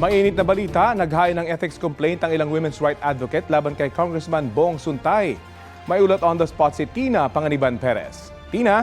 Mainit na balita, naghain ng ethics complaint ang ilang women's rights advocate laban kay Congressman Bong Suntay. May ulat on the spot si Tina Panganiban Perez. Tina?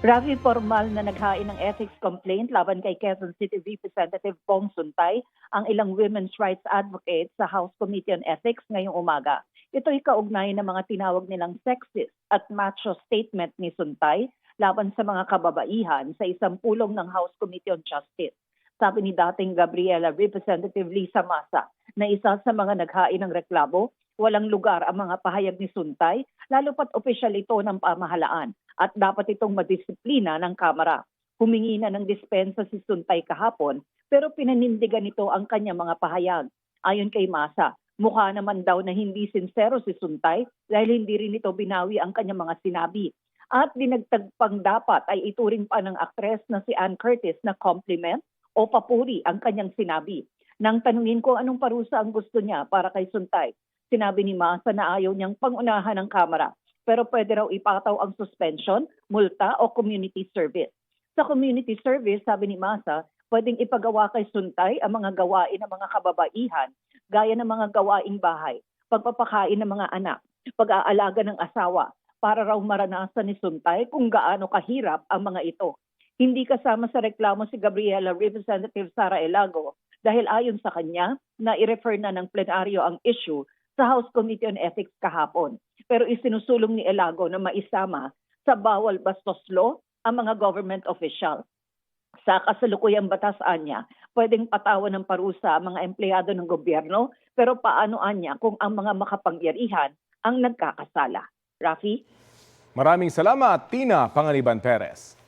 Rafi, formal na naghain ng ethics complaint laban kay Quezon City Representative Bong Suntay ang ilang women's rights advocates sa House Committee on Ethics ngayong umaga. Ito'y kaugnay ng mga tinawag nilang sexist at macho statement ni Suntay laban sa mga kababaihan sa isang pulong ng House Committee on Justice. Sabi ni dating Gabriela Representative Lisa Masa na isa sa mga naghain ng reklamo, walang lugar ang mga pahayag ni Suntay, lalo pat opisyal ito ng pamahalaan at dapat itong madisiplina ng Kamara. Humingi na ng dispensa si Suntay kahapon pero pinanindigan nito ang kanyang mga pahayag. Ayon kay Masa, mukha naman daw na hindi sincero si Suntay dahil hindi rin ito binawi ang kanyang mga sinabi. At dinagtag pang dapat ay ituring pa ng aktres na si Ann Curtis na compliment o papuri ang kanyang sinabi. Nang tanungin ko anong parusa ang gusto niya para kay Suntay, sinabi ni Masa na ayaw niyang pangunahan ng Kamara pero pwede raw ipataw ang suspension, multa o community service. Sa community service, sabi ni Masa, pwedeng ipagawa kay Suntay ang mga gawain ng mga kababaihan gaya ng mga gawaing bahay, pagpapakain ng mga anak, pag-aalaga ng asawa para raw maranasan ni Suntay kung gaano kahirap ang mga ito. Hindi kasama sa reklamo si Gabriela Representative Sara Elago dahil ayon sa kanya na i-refer na ng plenaryo ang issue sa House Committee on Ethics kahapon. Pero isinusulong ni Elago na maisama sa bawal bastos law ang mga government official. Sa kasalukuyang batas niya, pwedeng patawan ng parusa ang mga empleyado ng gobyerno pero paano niya kung ang mga makapangyarihan ang nagkakasala? Rafi? Maraming salamat, Tina Panganiban Perez.